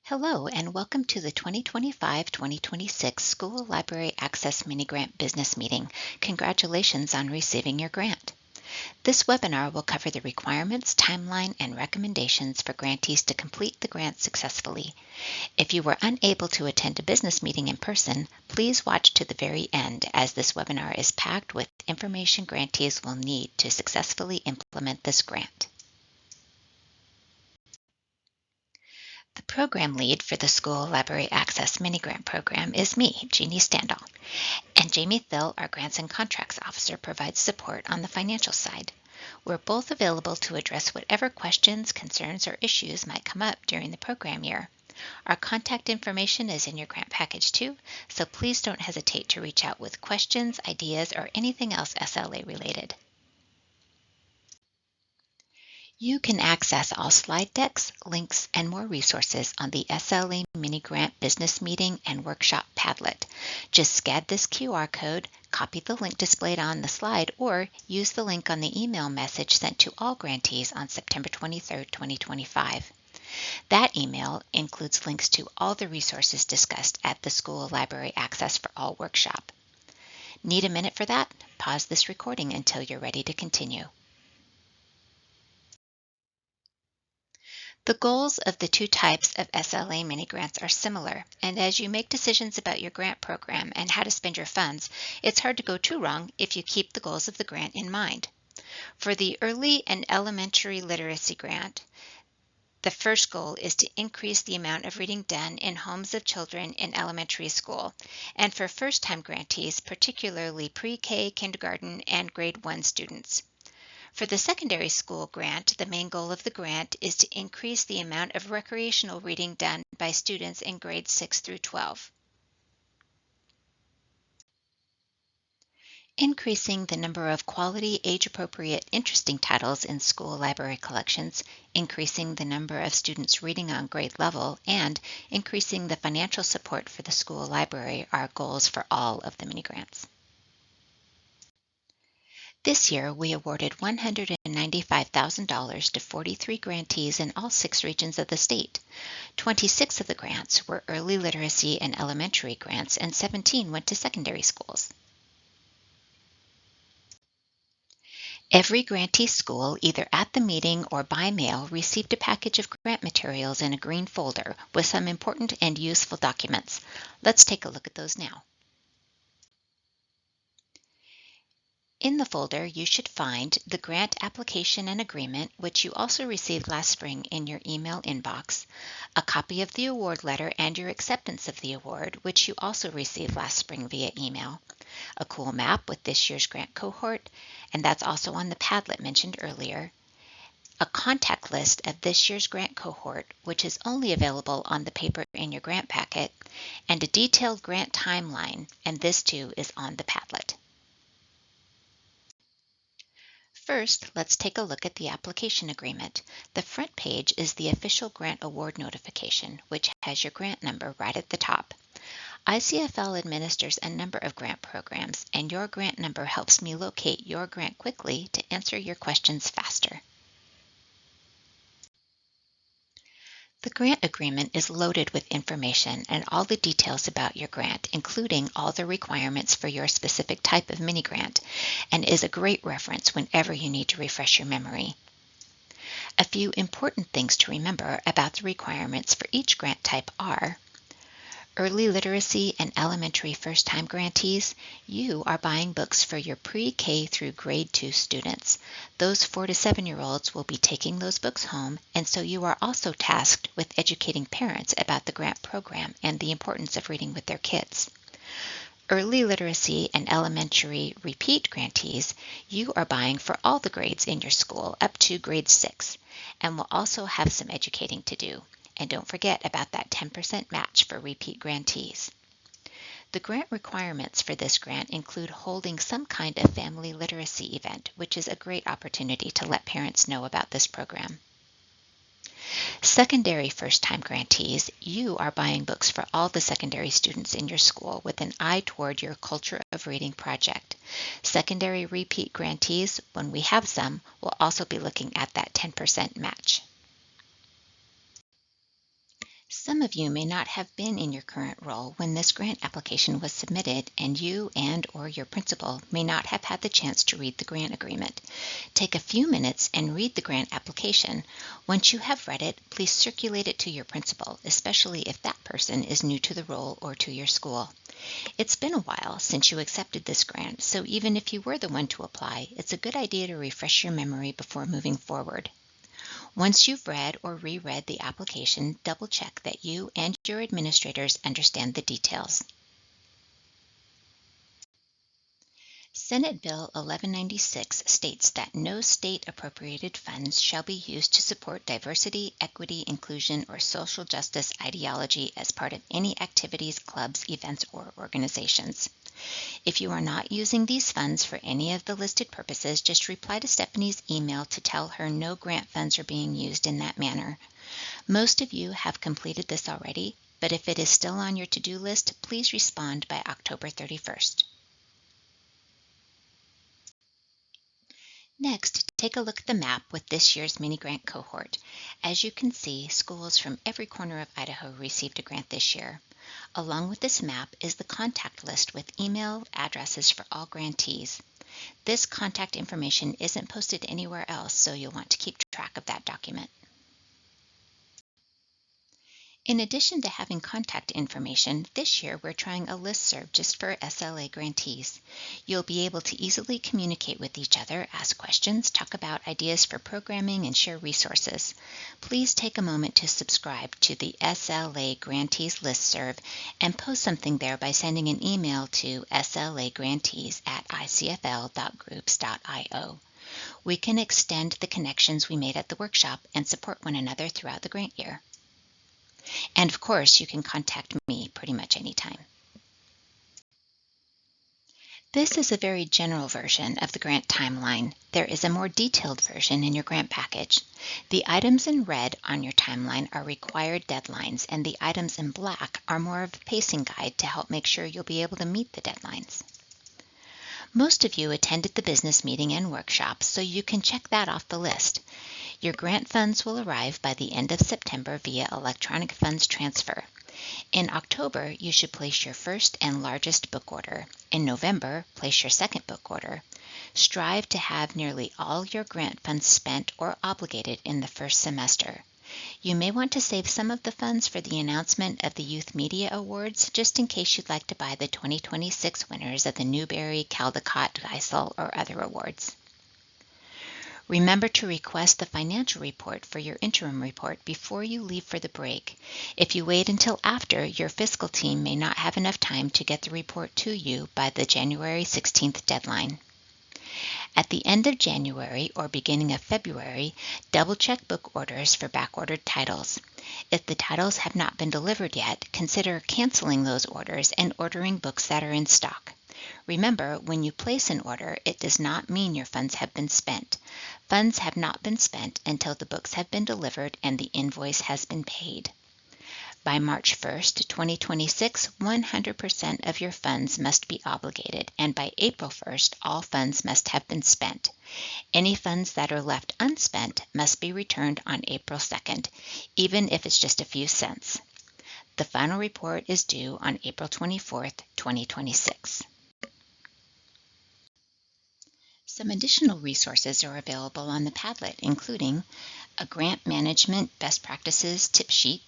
Hello, and welcome to the 2025-2026 School Library Access Mini-Grant Business Meeting. Congratulations on receiving your grant. This webinar will cover the requirements, timeline, and recommendations for grantees to complete the grant successfully. If you were unable to attend a business meeting in person, please watch to the very end as this webinar is packed with information grantees will need to successfully implement this grant. The program lead for the School Library Access Mini-Grant Program is me, Jeannie Standall, and Jamie Thill, our Grants and Contracts Officer, provides support on the financial side. We're both available to address whatever questions, concerns, or issues might come up during the program year. Our contact information is in your grant package too, so please don't hesitate to reach out with questions, ideas, or anything else SLA related. You can access all slide decks, links, and more resources on the SLA Mini-Grant Business Meeting and Workshop Padlet. Just scan this QR code, copy the link displayed on the slide, or use the link on the email message sent to all grantees on September 23, 2025. That email includes links to all the resources discussed at the School Library Access for All workshop. Need a minute for that? Pause this recording until you're ready to continue. The goals of the two types of SLA mini-grants are similar, and as you make decisions about your grant program and how to spend your funds, it's hard to go too wrong if you keep the goals of the grant in mind. For the Early and Elementary Literacy Grant, the first goal is to increase the amount of reading done in homes of children in elementary school, and for first-time grantees, particularly pre-K, kindergarten, and grade 1 students. For the secondary school grant, the main goal of the grant is to increase the amount of recreational reading done by students in grades 6 through 12. Increasing the number of quality, age-appropriate, interesting titles in school library collections, increasing the number of students reading on grade level, and increasing the financial support for the school library are goals for all of the mini-grants. This year, we awarded $195,000 to 43 grantees in all 6 regions of the state. 26 of the grants were early literacy and elementary grants, and 17 went to secondary schools. Every grantee school, either at the meeting or by mail, received a package of grant materials in a green folder with some important and useful documents. Let's take a look at those now. In the folder, you should find the grant application and agreement, which you also received last spring in your email inbox, a copy of the award letter and your acceptance of the award, which you also received last spring via email, a cool map with this year's grant cohort, and that's also on the Padlet mentioned earlier, a contact list of this year's grant cohort, which is only available on the paper in your grant packet, and a detailed grant timeline, and this too is on the Padlet. First, let's take a look at the application agreement. The front page is the official grant award notification, which has your grant number right at the top. ICFL administers a number of grant programs, and your grant number helps me locate your grant quickly to answer your questions faster. The grant agreement is loaded with information and all the details about your grant, including all the requirements for your specific type of mini-grant, and is a great reference whenever you need to refresh your memory. A few important things to remember about the requirements for each grant type are: early literacy and elementary first-time grantees, you are buying books for your pre-K through grade 2 students. Those 4 to 7-year-olds will be taking those books home, and so you are also tasked with educating parents about the grant program and the importance of reading with their kids. Early literacy and elementary repeat grantees, you are buying for all the grades in your school up to grade 6, and will also have some educating to do. And don't forget about that 10% match for repeat grantees. The grant requirements for this grant include holding some kind of family literacy event, which is a great opportunity to let parents know about this program. Secondary first-time grantees, you are buying books for all the secondary students in your school with an eye toward your Culture of Reading project. Secondary repeat grantees, when we have some, will also be looking at that 10% match. Some of you may not have been in your current role when this grant application was submitted, and you and/or your principal may not have had the chance to read the grant agreement. Take a few minutes and read the grant application. Once you have read it, please circulate it to your principal, especially if that person is new to the role or to your school. It's been a while since you accepted this grant, so even if you were the one to apply, it's a good idea to refresh your memory before moving forward. Once you've read or reread the application, double-check that you and your administrators understand the details. Senate Bill 1196 states that no state-appropriated funds shall be used to support diversity, equity, inclusion, or social justice ideology as part of any activities, clubs, events, or organizations. If you are not using these funds for any of the listed purposes, just reply to Stephanie's email to tell her no grant funds are being used in that manner. Most of you have completed this already, but if it is still on your to-do list, please respond by October 31st. Next, take a look at the map with this year's mini-grant cohort. As you can see, schools from every corner of Idaho received a grant this year. Along with this map is the contact list with email addresses for all grantees. This contact information isn't posted anywhere else, so you'll want to keep track of that document. In addition to having contact information, this year we're trying a listserv just for SLA grantees. You'll be able to easily communicate with each other, ask questions, talk about ideas for programming, and share resources. Please take a moment to subscribe to the SLA Grantees listserv and post something there by sending an email to slagrantees@icfl.groups.io. We can extend the connections we made at the workshop and support one another throughout the grant year. And of course, you can contact me pretty much anytime. This is a very general version of the grant timeline. There is a more detailed version in your grant package. The items in red on your timeline are required deadlines, and the items in black are more of a pacing guide to help make sure you'll be able to meet the deadlines. Most of you attended the business meeting and workshop, so you can check that off the list. Your grant funds will arrive by the end of September via electronic funds transfer. In October, you should place your first and largest book order. In November, place your second book order. Strive to have nearly all your grant funds spent or obligated in the first semester. You may want to save some of the funds for the announcement of the Youth Media Awards, just in case you'd like to buy the 2026 winners of the Newberry, Caldecott, Geisel, or other awards. Remember to request the financial report for your interim report before you leave for the break. If you wait until after, your fiscal team may not have enough time to get the report to you by the January 16th deadline. At the end of January or beginning of February, double-check book orders for back-ordered titles. If the titles have not been delivered yet, consider canceling those orders and ordering books that are in stock. Remember, when you place an order, it does not mean your funds have been spent. Funds have not been spent until the books have been delivered and the invoice has been paid. By March 1st, 2026, 100% of your funds must be obligated, and by April 1st, all funds must have been spent. Any funds that are left unspent must be returned on April 2nd, even if it's just a few cents. The final report is due on April 24th, 2026. Some additional resources are available on the Padlet, including a Grant Management Best Practices tip sheet,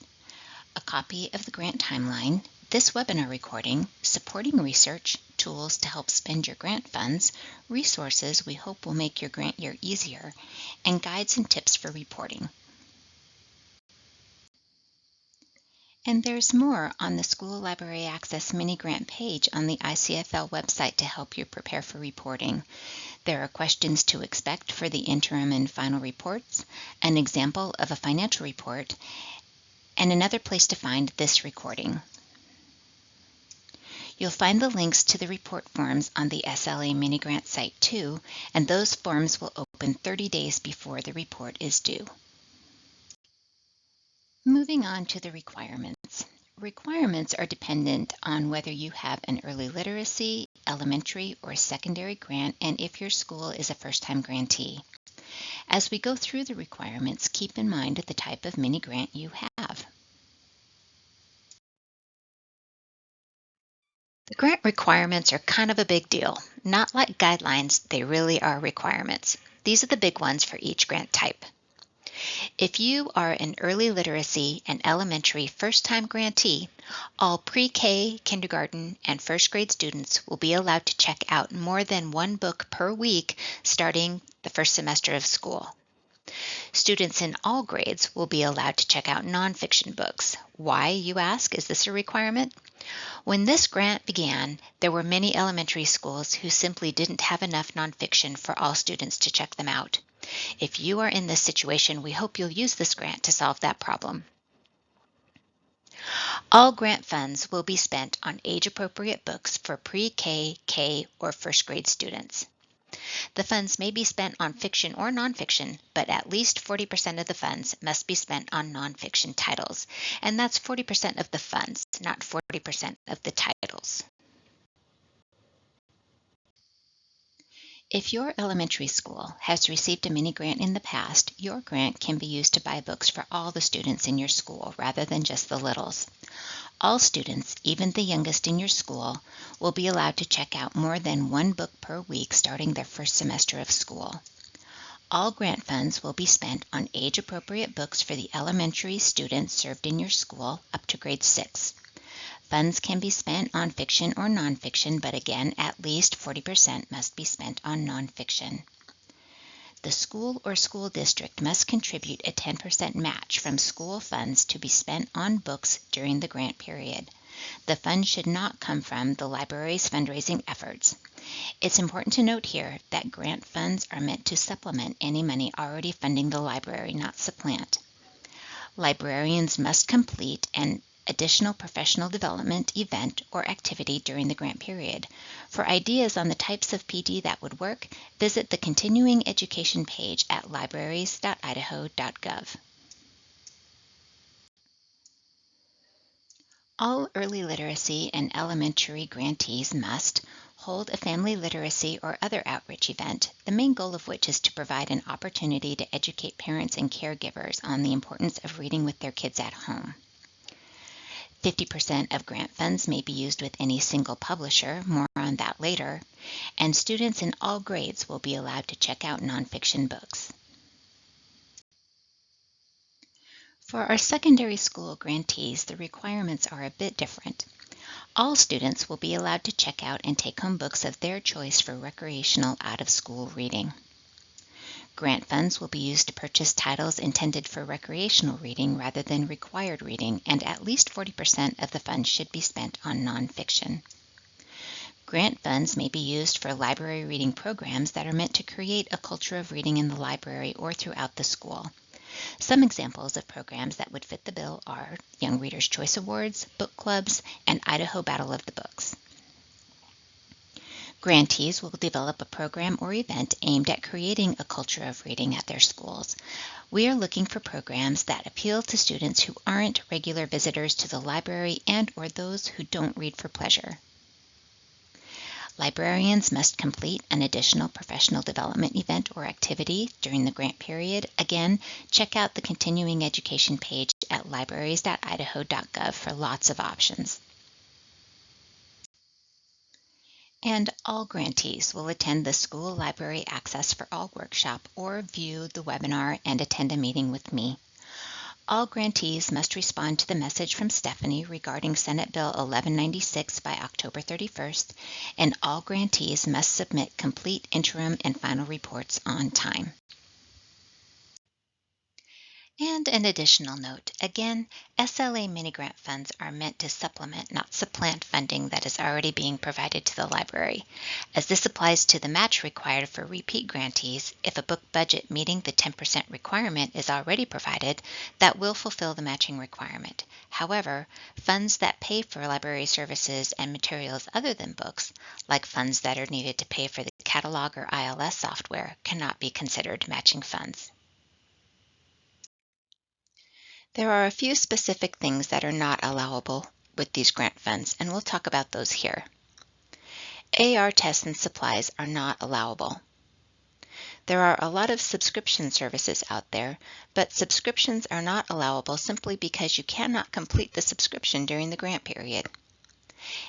a copy of the grant timeline, this webinar recording, supporting research, tools to help spend your grant funds, resources we hope will make your grant year easier, and guides and tips for reporting. And there's more on the School Library Access mini grant page on the ICFL website to help you prepare for reporting. There are questions to expect for the interim and final reports, an example of a financial report, and another place to find this recording. You'll find the links to the report forms on the SLA mini grant site too, and those forms will open 30 days before the report is due. Moving on to the requirements. Requirements are dependent on whether you have an early literacy, elementary, or secondary grant, and if your school is a first-time grantee. As we go through the requirements, keep in mind the type of mini grant you have. The grant requirements are kind of a big deal. Not like guidelines, they really are requirements. These are the big ones for each grant type. If you are an early literacy and elementary first-time grantee, all pre-K, kindergarten, and first grade students will be allowed to check out more than one book per week starting the first semester of school. Students in all grades will be allowed to check out nonfiction books. Why, you ask, is this a requirement? When this grant began, there were many elementary schools who simply didn't have enough nonfiction for all students to check them out. If you are in this situation, we hope you'll use this grant to solve that problem. All grant funds will be spent on age-appropriate books for pre-K, K, or first grade students. The funds may be spent on fiction or nonfiction, but at least 40% of the funds must be spent on nonfiction titles, and that's 40% of the funds, not 40% of the titles. If your elementary school has received a mini grant in the past, your grant can be used to buy books for all the students in your school rather than just the littles. All students, even the youngest in your school, will be allowed to check out more than one book per week starting their first semester of school. All grant funds will be spent on age-appropriate books for the elementary students served in your school up to grade 6. Funds can be spent on fiction or nonfiction, but again, at least 40% must be spent on nonfiction. The school or school district must contribute a 10% match from school funds to be spent on books during the grant period. The funds should not come from the library's fundraising efforts. It's important to note here that grant funds are meant to supplement any money already funding the library, not supplant. Librarians must complete an additional professional development event or activity during the grant period. For ideas on the types of PD that would work, visit the Continuing Education page at libraries.idaho.gov. All early literacy and elementary grantees must hold a family literacy or other outreach event, the main goal of which is to provide an opportunity to educate parents and caregivers on the importance of reading with their kids at home. 50% of grant funds may be used with any single publisher, more on that later, and students in all grades will be allowed to check out nonfiction books. For our secondary school grantees, the requirements are a bit different. All students will be allowed to check out and take home books of their choice for recreational out-of-school reading. Grant funds will be used to purchase titles intended for recreational reading rather than required reading, and at least 40% of the funds should be spent on nonfiction. Grant funds may be used for library reading programs that are meant to create a culture of reading in the library or throughout the school. Some examples of programs that would fit the bill are Young Readers' Choice Awards, book clubs, and Idaho Battle of the Books. Grantees will develop a program or event aimed at creating a culture of reading at their schools. We are looking for programs that appeal to students who aren't regular visitors to the library and or those who don't read for pleasure. Librarians must complete an additional professional development event or activity during the grant period. Again, check out the Continuing Education page at libraries.idaho.gov for lots of options. And all grantees will attend the School Library Access for All workshop or view the webinar and attend a meeting with me. All grantees must respond to the message from Stephanie regarding Senate Bill 1196 by October 31st, and all grantees must submit complete interim and final reports on time. And an additional note, again, SLA mini-grant funds are meant to supplement, not supplant funding that is already being provided to the library. As this applies to the match required for repeat grantees, if a book budget meeting the 10% requirement is already provided, that will fulfill the matching requirement. However, funds that pay for library services and materials other than books, like funds that are needed to pay for the catalog or ILS software, cannot be considered matching funds. There are a few specific things that are not allowable with these grant funds, and we'll talk about those here. AR tests and supplies are not allowable. There are a lot of subscription services out there, but subscriptions are not allowable simply because you cannot complete the subscription during the grant period.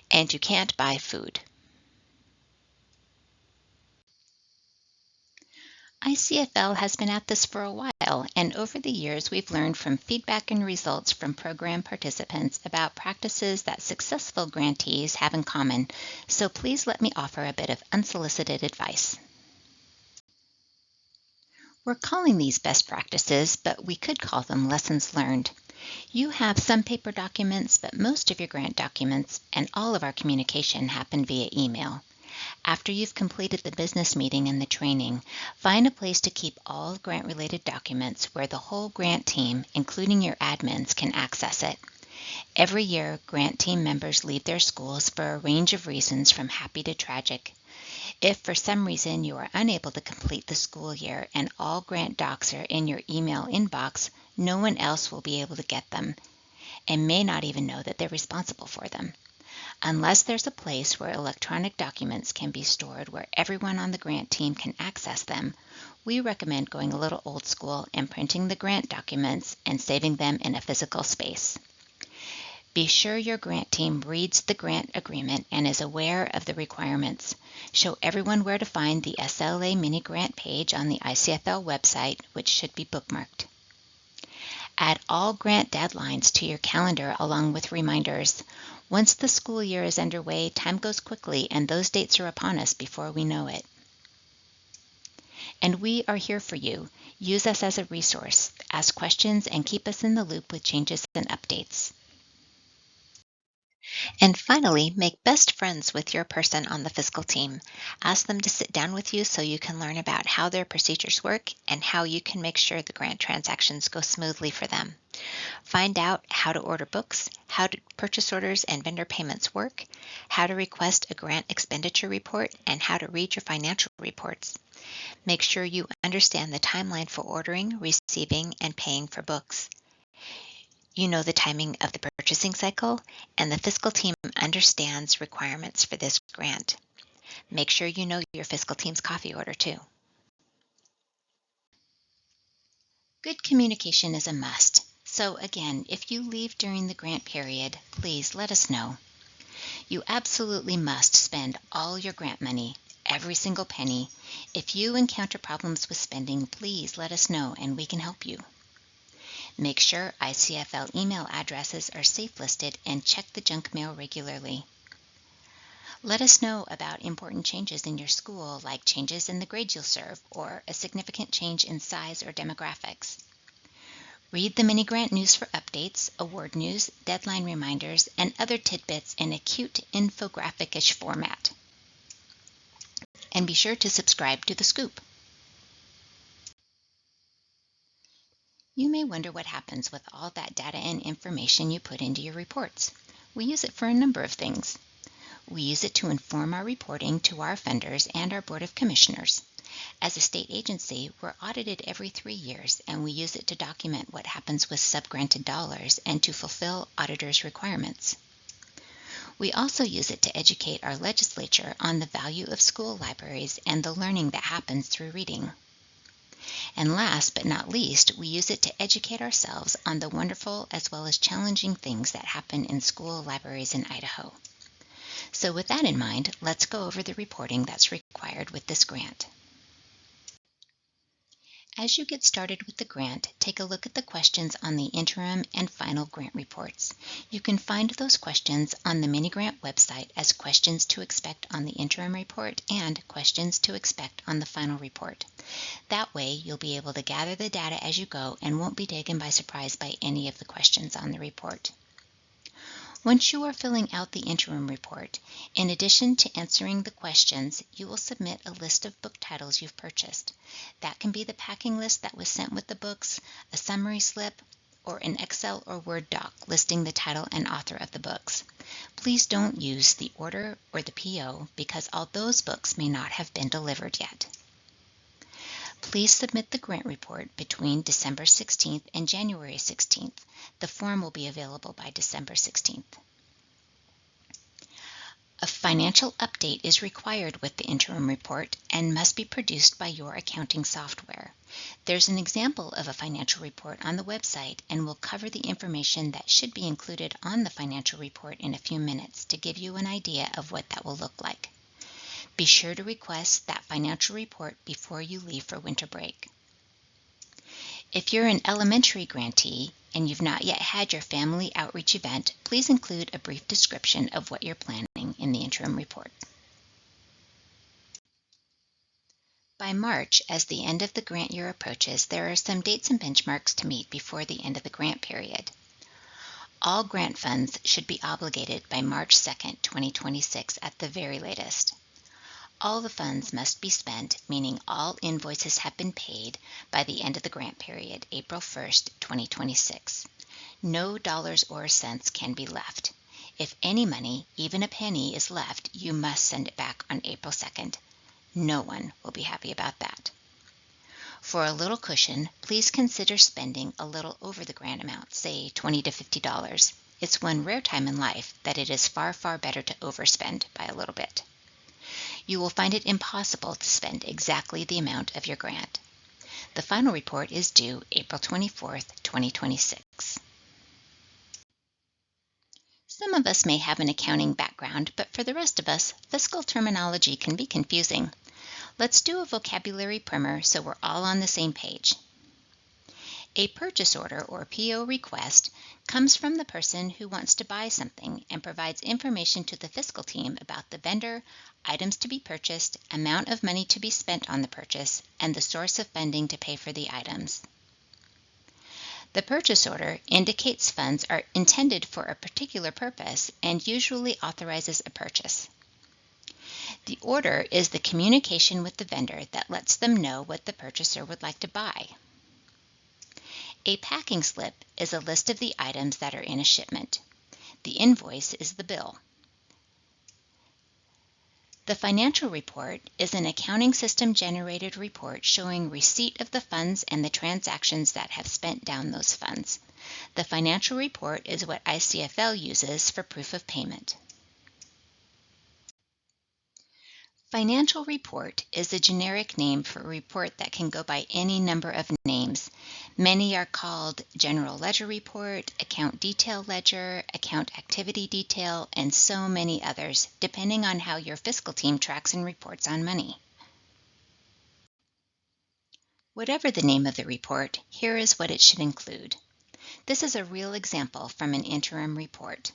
and you can't buy food. ICFL has been at this for a while, and over the years we've learned from feedback and results from program participants about practices that successful grantees have in common, so please let me offer a bit of unsolicited advice. We're calling these best practices, but we could call them lessons learned. You have some paper documents, but most of your grant documents and all of our communication happen via email. After you've completed the business meeting and the training, find a place to keep all grant-related documents where the whole grant team, including your admins, can access it. Every year, grant team members leave their schools for a range of reasons from happy to tragic. If for some reason you are unable to complete the school year and all grant docs are in your email inbox, no one else will be able to get them and may not even know that they're responsible for them. Unless there's a place where electronic documents can be stored where everyone on the grant team can access them, we recommend going a little old school and printing the grant documents and saving them in a physical space. Be sure your grant team reads the grant agreement and is aware of the requirements. Show everyone where to find the SLA mini grant page on the ICFL website, which should be bookmarked. Add all grant deadlines to your calendar along with reminders. Once the school year is underway, time goes quickly and those dates are upon us before we know it. And we are here for you. Use us as a resource. Ask questions and keep us in the loop with changes and updates. And finally, make best friends with your person on the fiscal team. Ask them to sit down with you so you can learn about how their procedures work and how you can make sure the grant transactions go smoothly for them. Find out how to order books, how purchase orders and vendor payments work, how to request a grant expenditure report, and how to read your financial reports. Make sure you understand the timeline for ordering, receiving, and paying for books. You know the timing of the purchasing cycle, and the fiscal team understands requirements for this grant. Make sure you know your fiscal team's coffee order too. Good communication is a must. So again, if you leave during the grant period, please let us know. You absolutely must spend all your grant money, every single penny. If you encounter problems with spending, please let us know and we can help you. Make sure ICFL email addresses are safe listed and check the junk mail regularly. Let us know about important changes in your school, like changes in the grades you'll serve or a significant change in size or demographics. Read the mini grant news for updates, award news, deadline reminders, and other tidbits in a cute infographic-ish format. And be sure to subscribe to The Scoop. You may wonder what happens with all that data and information you put into your reports. We use it for a number of things. We use it to inform our reporting to our funders and our Board of Commissioners. As a state agency, we're audited every 3 years, and we use it to document what happens with subgranted dollars and to fulfill auditors' requirements. We also use it to educate our legislature on the value of school libraries and the learning that happens through reading. And last but not least, we use it to educate ourselves on the wonderful as well as challenging things that happen in school libraries in Idaho. So with that in mind, let's go over the reporting that's required with this grant. As you get started with the grant, take a look at the questions on the interim and final grant reports. You can find those questions on the mini grant website as questions to expect on the interim report and questions to expect on the final report. That way, you'll be able to gather the data as you go and won't be taken by surprise by any of the questions on the report. Once you are filling out the interim report, in addition to answering the questions, you will submit a list of book titles you've purchased. That can be the packing list that was sent with the books, a summary slip, or an Excel or Word doc listing the title and author of the books. Please don't use the order or the PO because all those books may not have been delivered yet. Please submit the grant report between December 16th and January 16th. The form will be available by December 16th. A financial update is required with the interim report and must be produced by your accounting software. There's an example of a financial report on the website, and we'll cover the information that should be included on the financial report in a few minutes to give you an idea of what that will look like. Be sure to request that financial report before you leave for winter break. If you're an elementary grantee and you've not yet had your family outreach event, please include a brief description of what you're planning in the interim report. By March, as the end of the grant year approaches, there are some dates and benchmarks to meet before the end of the grant period. All grant funds should be obligated by March 2nd, 2026 at the very latest. All the funds must be spent, meaning all invoices have been paid by the end of the grant period, April 1st, 2026. No dollars or cents can be left. If any money, even a penny, is left, you must send it back on April 2nd. No one will be happy about that. For a little cushion, please consider spending a little over the grant amount, say $20 to $50. It's one rare time in life that it is far, far better to overspend by a little bit. You will find it impossible to spend exactly the amount of your grant. The final report is due April 24th, 2026. Some of us may have an accounting background, but for the rest of us, fiscal terminology can be confusing. Let's do a vocabulary primer so we're all on the same page. A purchase order or PO request comes from the person who wants to buy something and provides information to the fiscal team about the vendor, items to be purchased, amount of money to be spent on the purchase, and the source of funding to pay for the items. The purchase order indicates funds are intended for a particular purpose and usually authorizes a purchase. The order is the communication with the vendor that lets them know what the purchaser would like to buy. A packing slip is a list of the items that are in a shipment. The invoice is the bill. The financial report is an accounting system generated report showing receipt of the funds and the transactions that have spent down those funds. The financial report is what ICFL uses for proof of payment. Financial report is a generic name for a report that can go by any number of names. Many are called general ledger report, account detail ledger, account activity detail, and so many others, depending on how your fiscal team tracks and reports on money. Whatever the name of the report, here is what it should include. This is a real example from an interim report.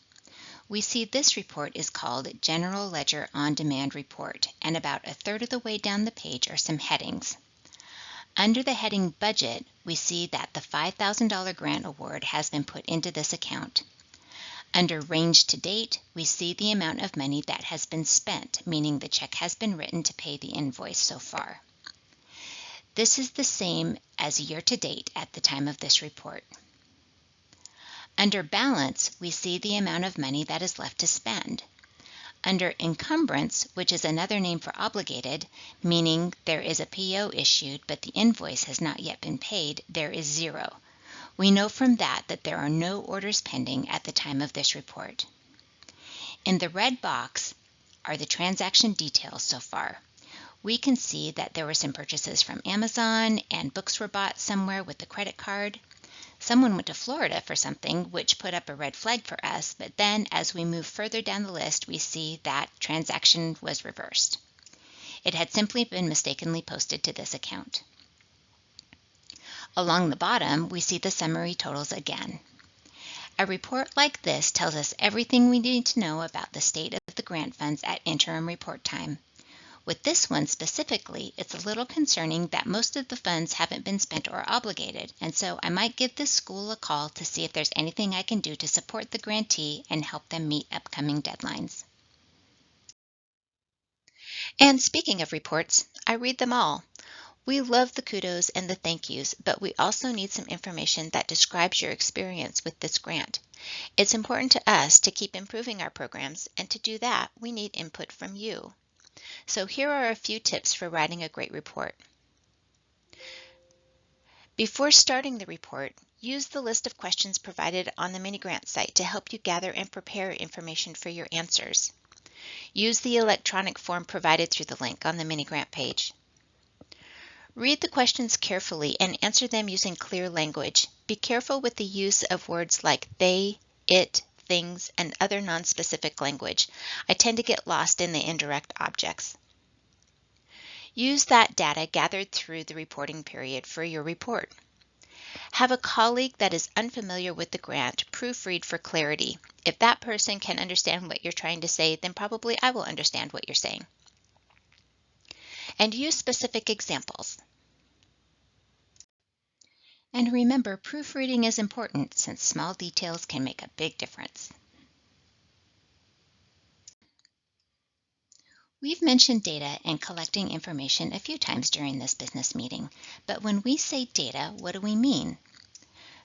We see this report is called General Ledger On-Demand Report, and about a third of the way down the page are some headings. Under the heading Budget, we see that the $5,000 grant award has been put into this account. Under Range to Date, we see the amount of money that has been spent, meaning the check has been written to pay the invoice so far. This is the same as year to date at the time of this report. Under Balance, we see the amount of money that is left to spend. Under Encumbrance, which is another name for obligated, meaning there is a PO issued but the invoice has not yet been paid, there is zero. We know from that there are no orders pending at the time of this report. In the red box are the transaction details so far. We can see that there were some purchases from Amazon and books were bought somewhere with the credit card. Someone went to Florida for something, which put up a red flag for us, but then as we move further down the list, we see that transaction was reversed. It had simply been mistakenly posted to this account. Along the bottom, we see the summary totals again. A report like this tells us everything we need to know about the state of the grant funds at interim report time. With this one specifically, it's a little concerning that most of the funds haven't been spent or obligated, and so I might give this school a call to see if there's anything I can do to support the grantee and help them meet upcoming deadlines. And speaking of reports, I read them all. We love the kudos and the thank yous, but we also need some information that describes your experience with this grant. It's important to us to keep improving our programs, and to do that, we need input from you. So here are a few tips for writing a great report. Before starting the report, use the list of questions provided on the mini grant site to help you gather and prepare information for your answers. Use the electronic form provided through the link on the mini grant page. Read the questions carefully and answer them using clear language. Be careful with the use of words like they, it, things, and other nonspecific language. I tend to get lost in the indirect objects. Use that data gathered through the reporting period for your report. Have a colleague that is unfamiliar with the grant proofread for clarity. If that person can understand what you're trying to say, then probably I will understand what you're saying. And use specific examples. And remember, proofreading is important since small details can make a big difference. We've mentioned data and collecting information a few times during this business meeting, but when we say data, what do we mean?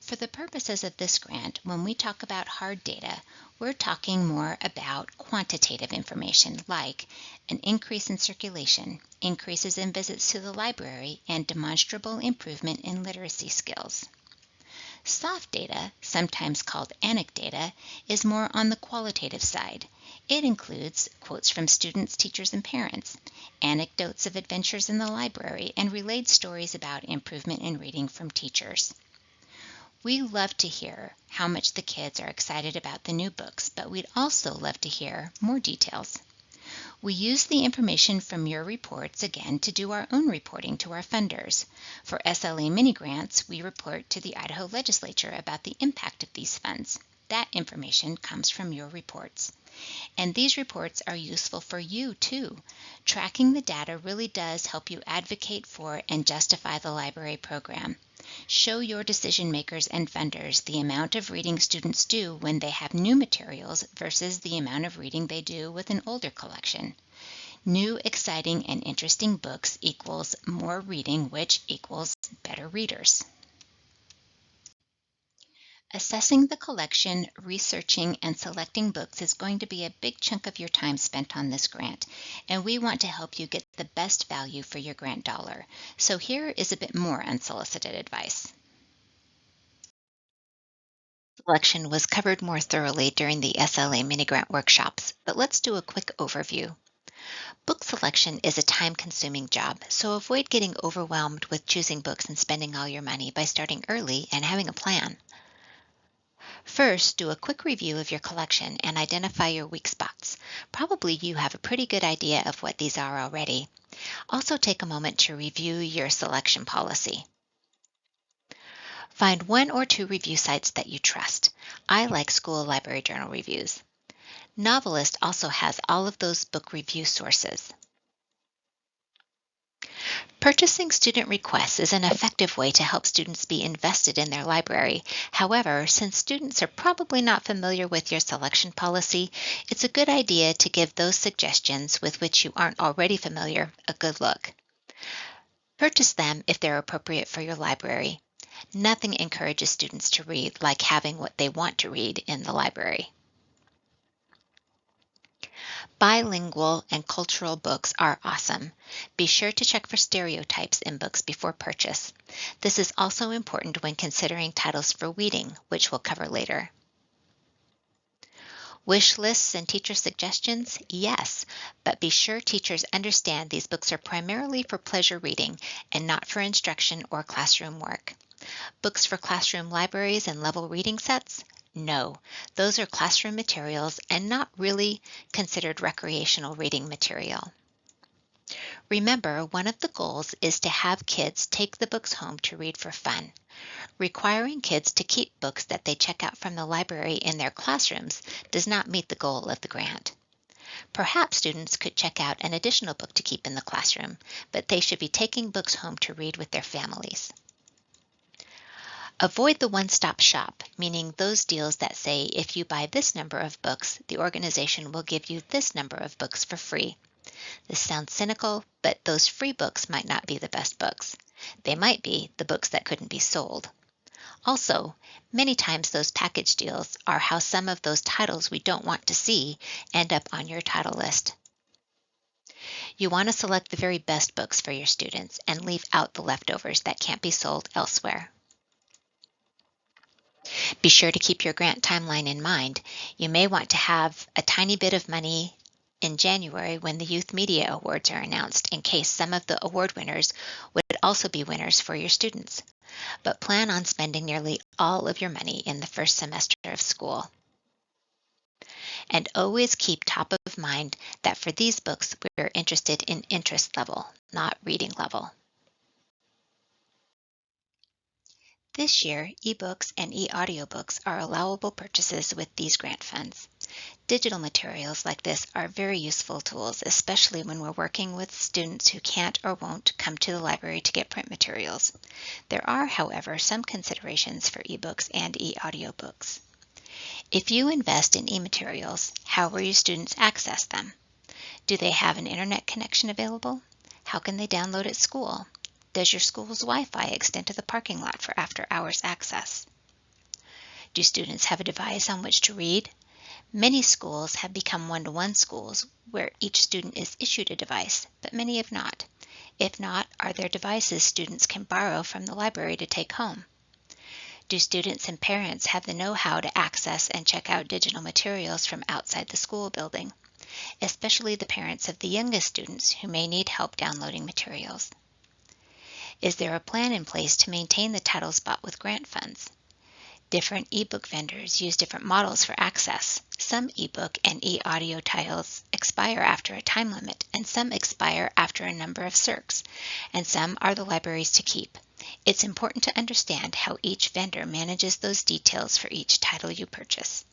For the purposes of this grant, when we talk about hard data, we're talking more about quantitative information like an increase in circulation, increases in visits to the library, and demonstrable improvement in literacy skills. Soft data, sometimes called anecdata, is more on the qualitative side. It includes quotes from students, teachers, and parents, anecdotes of adventures in the library, and relayed stories about improvement in reading from teachers. We love to hear how much the kids are excited about the new books, but we'd also love to hear more details. We use the information from your reports again to do our own reporting to our funders. For SLA mini grants, we report to the Idaho legislature about the impact of these funds. That information comes from your reports. And these reports are useful for you too. Tracking the data really does help you advocate for and justify the library program. Show your decision makers and funders the amount of reading students do when they have new materials versus the amount of reading they do with an older collection. New, exciting, and interesting books equals more reading, which equals better readers. Assessing the collection, researching, and selecting books is going to be a big chunk of your time spent on this grant, and we want to help you get the best value for your grant dollar. So here is a bit more unsolicited advice. Selection was covered more thoroughly during the SLA mini grant workshops, but let's do a quick overview. Book selection is a time-consuming job, so avoid getting overwhelmed with choosing books and spending all your money by starting early and having a plan. First, do a quick review of your collection and identify your weak spots. Probably you have a pretty good idea of what these are already. Also take a moment to review your selection policy. Find one or two review sites that you trust. I like School Library Journal reviews. Novelist also has all of those book review sources. Purchasing student requests is an effective way to help students be invested in their library. However, since students are probably not familiar with your selection policy, it's a good idea to give those suggestions with which you aren't already familiar a good look. Purchase them if they're appropriate for your library. Nothing encourages students to read like having what they want to read in the library. Bilingual and cultural books are awesome. Be sure to check for stereotypes in books before purchase. This is also important when considering titles for weeding, which we'll cover later. Wish lists and teacher suggestions? Yes, but be sure teachers understand these books are primarily for pleasure reading and not for instruction or classroom work. Books for classroom libraries and level reading sets? No, those are classroom materials and not really considered recreational reading material. Remember, one of the goals is to have kids take the books home to read for fun. Requiring kids to keep books that they check out from the library in their classrooms does not meet the goal of the grant. Perhaps students could check out an additional book to keep in the classroom, but they should be taking books home to read with their families. Avoid the one-stop shop, meaning those deals that say if you buy this number of books, the organization will give you this number of books for free. This sounds cynical, but those free books might not be the best books. They might be the books that couldn't be sold. Also, many times those package deals are how some of those titles we don't want to see end up on your title list. You want to select the very best books for your students and leave out the leftovers that can't be sold elsewhere. Be sure to keep your grant timeline in mind. You may want to have a tiny bit of money in January when the Youth Media Awards are announced, in case some of the award winners would also be winners for your students. But plan on spending nearly all of your money in the first semester of school. And always keep top of mind that for these books, we're interested in interest level, not reading level. This year, ebooks and e-audiobooks are allowable purchases with these grant funds. Digital materials like this are very useful tools, especially when we're working with students who can't or won't come to the library to get print materials. There are, however, some considerations for ebooks and e-audiobooks. If you invest in e-materials, how will your students access them? Do they have an internet connection available? How can they download at school? Does your school's Wi-Fi extend to the parking lot for after-hours access? Do students have a device on which to read? Many schools have become one-to-one schools where each student is issued a device, but many have not. If not, are there devices students can borrow from the library to take home? Do students and parents have the know-how to access and check out digital materials from outside the school building, especially the parents of the youngest students who may need help downloading materials? Is there a plan in place to maintain the titles bought with grant funds? Different ebook vendors use different models for access. Some ebook and e-audio titles expire after a time limit, and some expire after a number of circs, and some are the library's to keep. It's important to understand how each vendor manages those details for each title you purchase.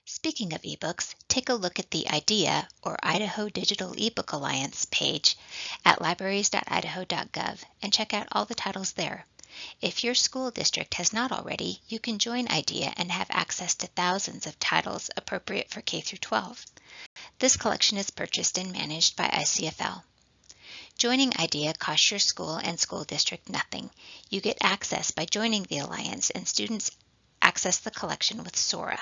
Speaking of ebooks, take a look at the IDEA, or Idaho Digital eBook Alliance page at libraries.idaho.gov and check out all the titles there. If your school district has not already, you can join IDEA and have access to thousands of titles appropriate for K through 12. This collection is purchased and managed by ICFL. Joining IDEA costs your school and school district nothing. You get access by joining the Alliance, and students access the collection with SORA.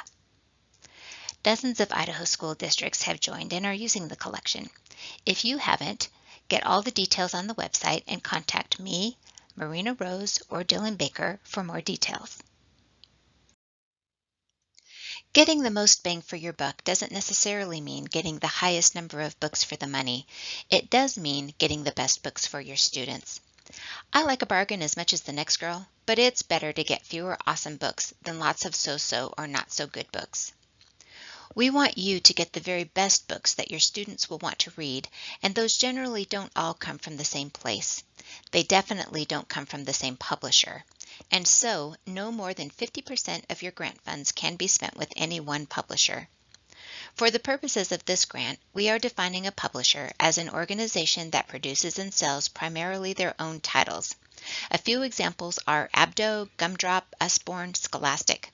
Dozens of Idaho school districts have joined and are using the collection. If you haven't, get all the details on the website and contact me, Marina Rose, or Dylan Baker for more details. Getting the most bang for your buck doesn't necessarily mean getting the highest number of books for the money. It does mean getting the best books for your students. I like a bargain as much as the next girl, but it's better to get fewer awesome books than lots of so-so or not so good books. We want you to get the very best books that your students will want to read, and those generally don't all come from the same place. They definitely don't come from the same publisher. And so, no more than 50% of your grant funds can be spent with any one publisher. For the purposes of this grant, we are defining a publisher as an organization that produces and sells primarily their own titles. A few examples are Abdo, Gumdrop, Usborne, Scholastic.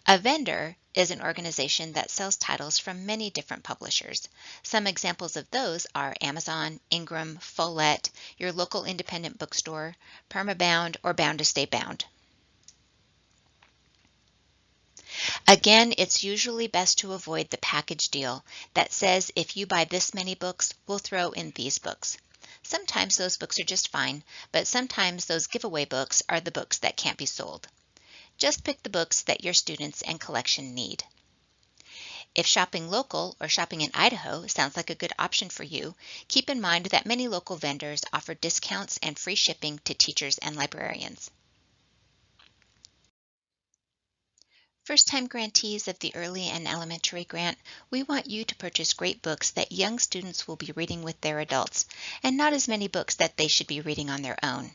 A vendor is an organization that sells titles from many different publishers. Some examples of those are Amazon, Ingram, Follett, your local independent bookstore, Permabound, or Bound to Stay Bound. Again, it's usually best to avoid the package deal that says if you buy this many books, we'll throw in these books. Sometimes those books are just fine, but sometimes those giveaway books are the books that can't be sold. Just pick the books that your students and collection need. If shopping local or shopping in Idaho sounds like a good option for you, keep in mind that many local vendors offer discounts and free shipping to teachers and librarians. First-time grantees of the Early and Elementary Grant, we want you to purchase great books that young students will be reading with their adults, and not as many books that they should be reading on their own.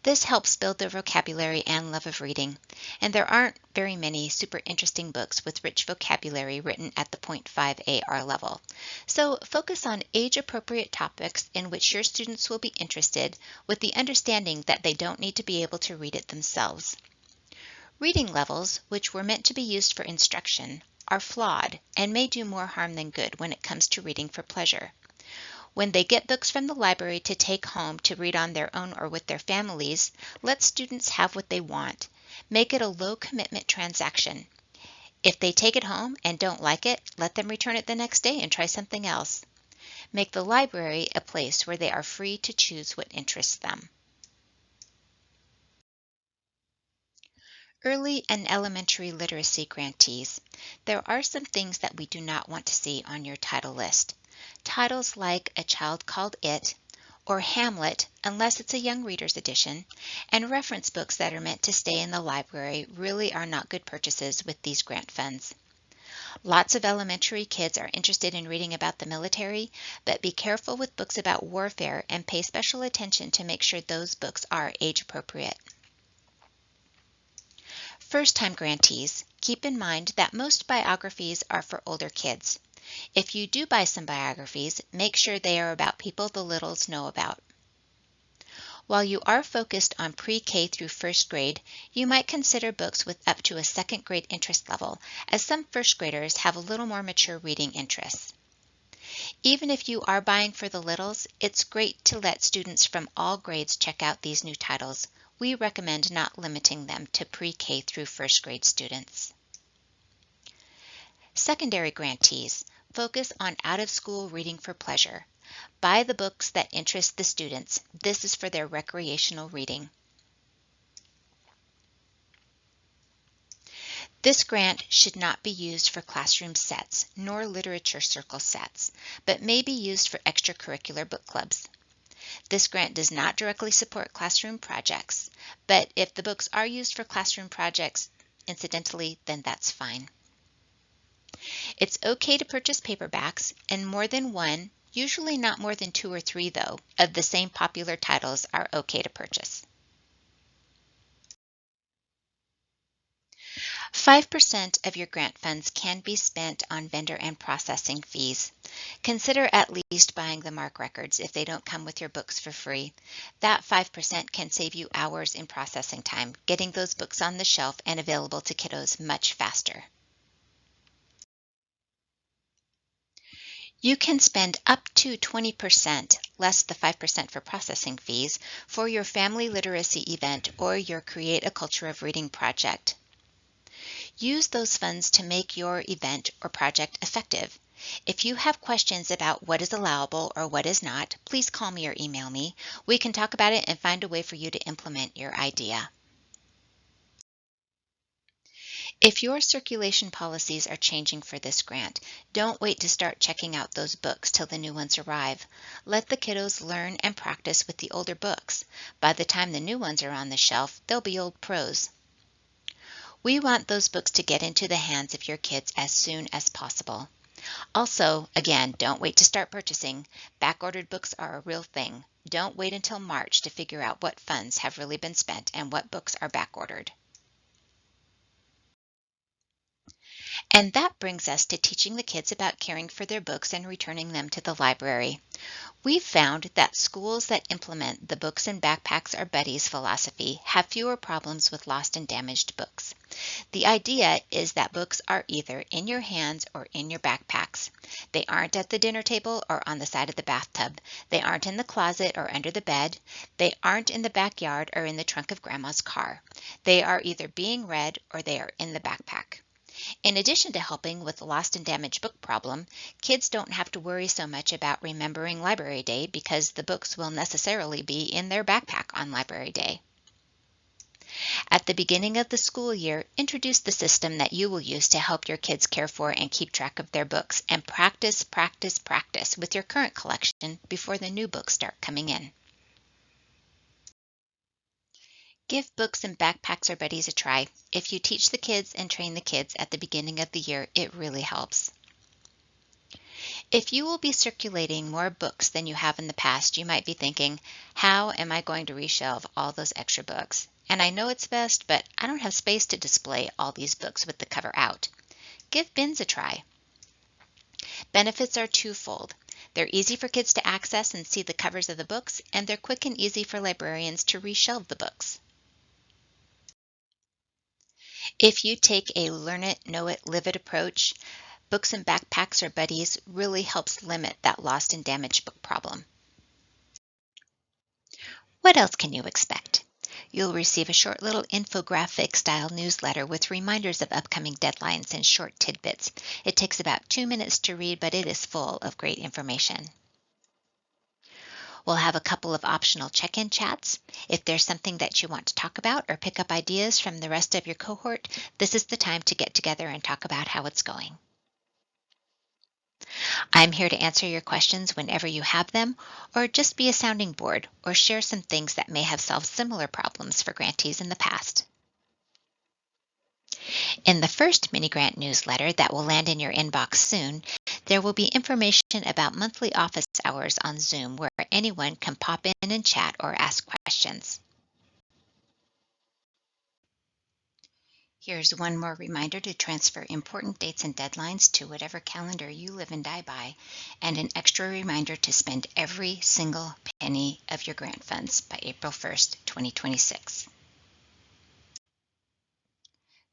This helps build their vocabulary and love of reading, and there aren't very many super interesting books with rich vocabulary written at the .5 AR level. So focus on age-appropriate topics in which your students will be interested, with the understanding that they don't need to be able to read it themselves. Reading levels, which were meant to be used for instruction, are flawed and may do more harm than good when it comes to reading for pleasure. When they get books from the library to take home to read on their own or with their families, let students have what they want. Make it a low-commitment transaction. If they take it home and don't like it, let them return it the next day and try something else. Make the library a place where they are free to choose what interests them. Early and elementary literacy grantees. There are some things that we do not want to see on your title list. Titles like A Child Called It or Hamlet, unless it's a young reader's edition, and reference books that are meant to stay in the library really are not good purchases with these grant funds. Lots of elementary kids are interested in reading about the military, but be careful with books about warfare and pay special attention to make sure those books are age appropriate. First-time grantees, keep in mind that most biographies are for older kids. If you do buy some biographies, make sure they are about people the littles know about. While you are focused on pre-K through first grade, you might consider books with up to a second grade interest level, as some first graders have a little more mature reading interests. Even if you are buying for the littles, it's great to let students from all grades check out these new titles. We recommend not limiting them to pre-K through first grade students. Secondary grantees focus on out-of-school reading for pleasure. Buy the books that interest the students. This is for their recreational reading. This grant should not be used for classroom sets nor literature circle sets, but may be used for extracurricular book clubs. This grant does not directly support classroom projects, but if the books are used for classroom projects incidentally, then that's fine. It's okay to purchase paperbacks, and more than one, usually not more than 2 or 3 though, of the same popular titles are okay to purchase. 5% of your grant funds can be spent on vendor and processing fees. Consider at least buying the MARC records if they don't come with your books for free. That 5% can save you hours in processing time, getting those books on the shelf and available to kiddos much faster. You can spend up to 20%, less the 5% for processing fees, for your family literacy event or your Create a Culture of Reading project. Use those funds to make your event or project effective. If you have questions about what is allowable or what is not, please call me or email me. We can talk about it and find a way for you to implement your idea. If your circulation policies are changing for this grant, don't wait to start checking out those books till the new ones arrive. Let the kiddos learn and practice with the older books. By the time the new ones are on the shelf, they'll be old pros. We want those books to get into the hands of your kids as soon as possible. Also, again, don't wait to start purchasing. Back-ordered books are a real thing. Don't wait until March to figure out what funds have really been spent and what books are back-ordered. And that brings us to teaching the kids about caring for their books and returning them to the library. We've found that schools that implement the books and backpacks are buddies philosophy have fewer problems with lost and damaged books. The idea is that books are either in your hands or in your backpacks. They aren't at the dinner table or on the side of the bathtub. They aren't in the closet or under the bed. They aren't in the backyard or in the trunk of grandma's car. They are either being read or they are in the backpack. In addition to helping with the lost and damaged book problem, kids don't have to worry so much about remembering Library Day because the books will necessarily be in their backpack on Library Day. At the beginning of the school year, introduce the system that you will use to help your kids care for and keep track of their books, and practice with your current collection before the new books start coming in. Give books and backpacks or buddies a try. If you teach the kids and train the kids at the beginning of the year, it really helps. If you will be circulating more books than you have in the past, you might be thinking, how am I going to reshelve all those extra books? And I know it's best, but I don't have space to display all these books with the cover out. Give bins a try. Benefits are twofold. They're easy for kids to access and see the covers of the books, and they're quick and easy for librarians to reshelve the books. If you take a learn it, know it, live it approach, books and backpacks or buddies really helps limit that lost and damaged book problem. What else can you expect? You'll receive a short little infographic style newsletter with reminders of upcoming deadlines and short tidbits. It takes about 2 minutes to read, but it is full of great information. We'll have a couple of optional check-in chats. If there's something that you want to talk about or pick up ideas from the rest of your cohort, this is the time to get together and talk about how it's going. I'm here to answer your questions whenever you have them, or just be a sounding board, or share some things that may have solved similar problems for grantees in the past. In the first mini grant newsletter that will land in your inbox soon, there will be information about monthly office hours on Zoom where anyone can pop in and chat or ask questions. Here's one more reminder to transfer important dates and deadlines to whatever calendar you live and die by, and an extra reminder to spend every single penny of your grant funds by April 1st, 2026.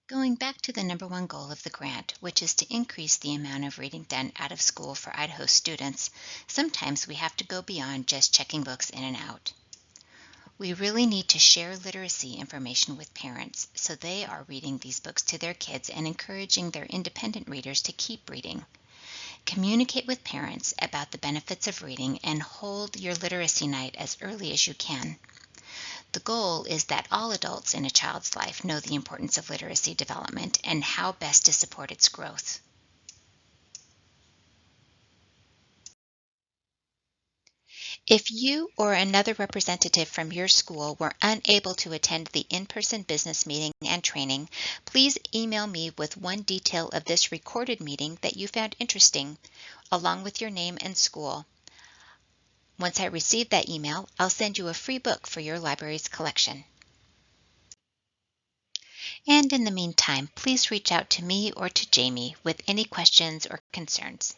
Going back to the number one goal of the grant, which is to increase the amount of reading done out of school for Idaho students, sometimes we have to go beyond just checking books in and out. We really need to share literacy information with parents so they are reading these books to their kids and encouraging their independent readers to keep reading. Communicate with parents about the benefits of reading and hold your literacy night as early as you can. The goal is that all adults in a child's life know the importance of literacy development and how best to support its growth. If you or another representative from your school were unable to attend the in-person business meeting and training, please email me with one detail of this recorded meeting that you found interesting, along with your name and school. Once I receive that email, I'll send you a free book for your library's collection. And in the meantime, please reach out to me or to Jamie with any questions or concerns.